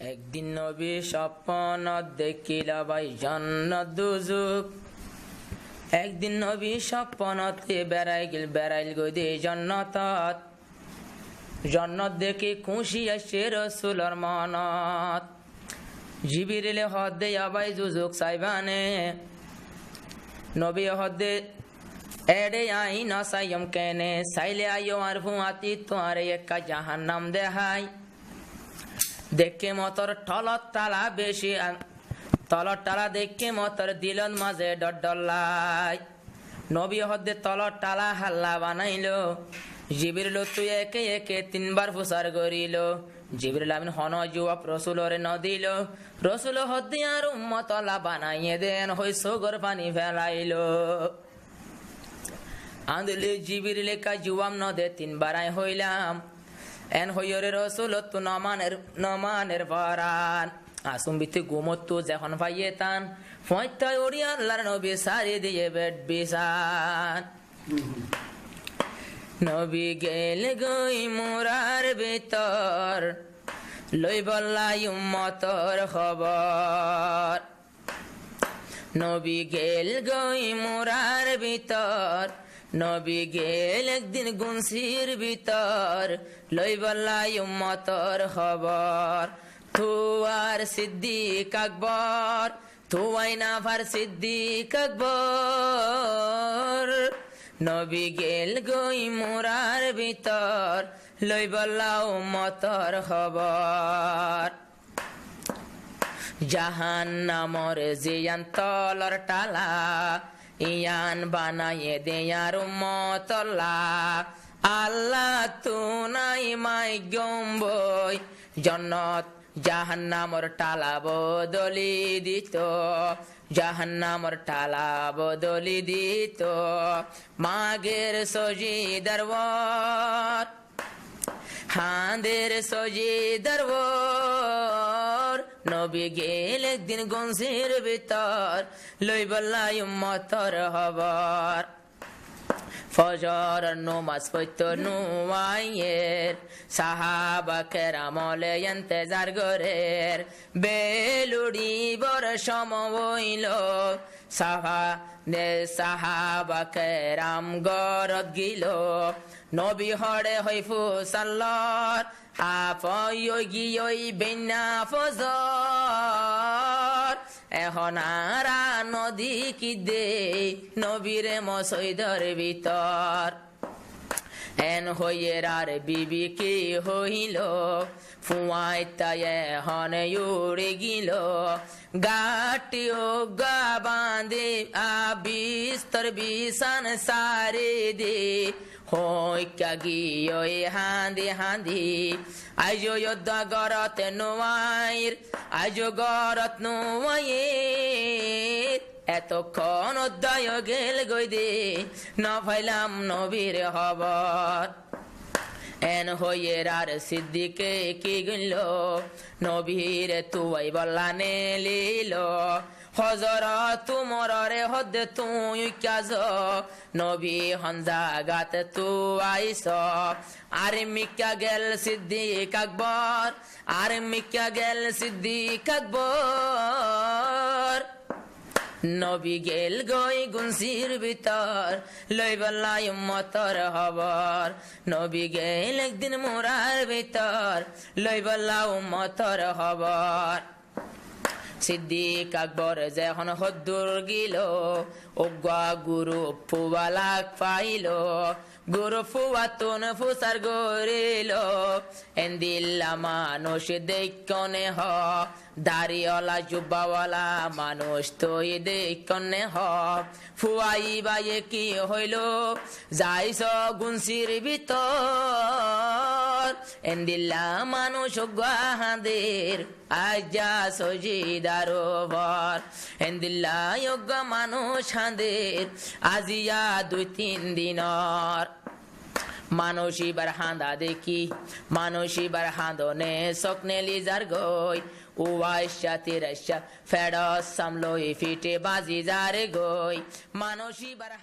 একদিন নবী স্বপ্ন দেখিল ভাই জান্নাত দুজুক। একদিন নবী স্বপ্নতে বেড়াইল গদে জান্নাতত। জান্নাত দেখে খুশি আসে রসুলর মনত। জিবরিলে হদে আবাই দুজুক সাইবানে। নবী হদে এড়ে আই না সাইম কেনে সাইলে আইও আর ফুয়াতি তোয়ারে একা জাহান্নাম দেহাই। দেখে মতর টলত টালা বেশি তলর টালা দেখে মতর দিলন মাঝে ডডলাই। নবী হদে তলর টালা হাল্লা বানাইল। জিবরিল তুই একে একে তিনবার ফুসার করিল। জিবরিল আমিন হন জবাব রসুলরে ন দিল। রসুল হদে আর উম্মতলা বানাইয়ে দেন হই সগর পানি ফেলাইল। আন্দুলি জিবরিলে কা জবাব ন দে তিনবার আই হইলাম। এন হইরে রসুল তু নমানের পরান আসুম বিতে গুমত যখন পাইয়ে তান ফয়তায় ওড়ি আল্লাহর নবী সারি দিয়ে বেড বিছান। নবী গেল গই মুরার ভিতর লই বললাই উম্মতর খবর। নবী গেল গই মুরার ভিতর নবী গেল একদিন গুনসির ভিতর লই বললাই উম্মতর খবর। তুয়ার সিদ্দিক আকবর তুয়াই না ফার সিদ্দিক আকবর। নবী গেল গই মুরার ভিতর লই বললা উম্মতর খবর। জাহান্নামর জিয়ান তলর টালা ইয়ান বানায়ে দেয়ার উম্মতলা। আল্লাহ তু নাই মাই গম্বই জন্নত জাহান্নামর টালা বদলি দিত। জাহান্নামর টালা বদলি দিত। মাগের সজি দরবার হাঁদের সজি দরবার। নবী গেল একদিন গঞ্জির ভিতর লই বললাই উম্মতর খবর। ফজর নমাজ পড়তো নুয়াইয়ের সাহাবা কেরামলে ইন্তেজার গরের। বেলুড়ি বর সমইল সাহাবা কেরাম গরত গিল। নবী হড়ে হইফু সাল্লার আপই গিয়ই বেন্না ফজর। এখন আরা নদী কি দে নবীরে মসজিদের ভিতর। এন হইয়ের আর বিবি কি হইল ফুয়াই তাই এখন উড়ে গিল। গাটি ও গা বাঁধে বিস্তর বিছান সারে দে হই কাগিয়ে হাঁদি হাঁদি। আইজো যোদ্ধা গরত নোয়াইর আইজো গরত নোয়াইর। এতক্ষণ অধ্যায় গেল গই দে ন ফাইলাম নবীর খবর। এন হইয়ের আর সিদ্দিকে কি গইল নবীর তুই বল্লা নে লিল। হজরত তুমরে হদে তুই কাজ নবী হঞ্জাগাত তু আইস। আর মিকা গেল সিদ্দিক আকবর আর মিকা গেল সিদ্দিক আকবর। নবী গেল গই গুনসির ভিতর লই বললাই উম্মতর খবর। নবী গেল একদিন মুরার ভিতর লই বললা উম্মতর খবর। সিদ্দিক আকবর যখন হদ্দুর গিল ওগা গুরু ফুবালাক পাইল। গুরু ফুয়া তুন ফুসার গরিল এন্দিল্লা মানুষ দেখনে হ। দাড়িওয়ালা জুব্বাওয়ালা মানুষ তুই দেখনে হ। ফুয়াই বাইয়ে কি হইল যাইস গুনসির ভিতর। এন্দিল্লা মানুষ গাহাদের আজা সজিদার ভর। এন্দিল্লা যোগ্য মানুষ হাঁদের আজিয়া 2-3 দিনর। মানুষিবার হাঁদা দেখি মানুষিবার হাঁদনে স্বপ্নে লিজার গই। উয়াইশা তিরাইশা ফেডস সামলই ফিটে বাজি যারে গই মানুষিবার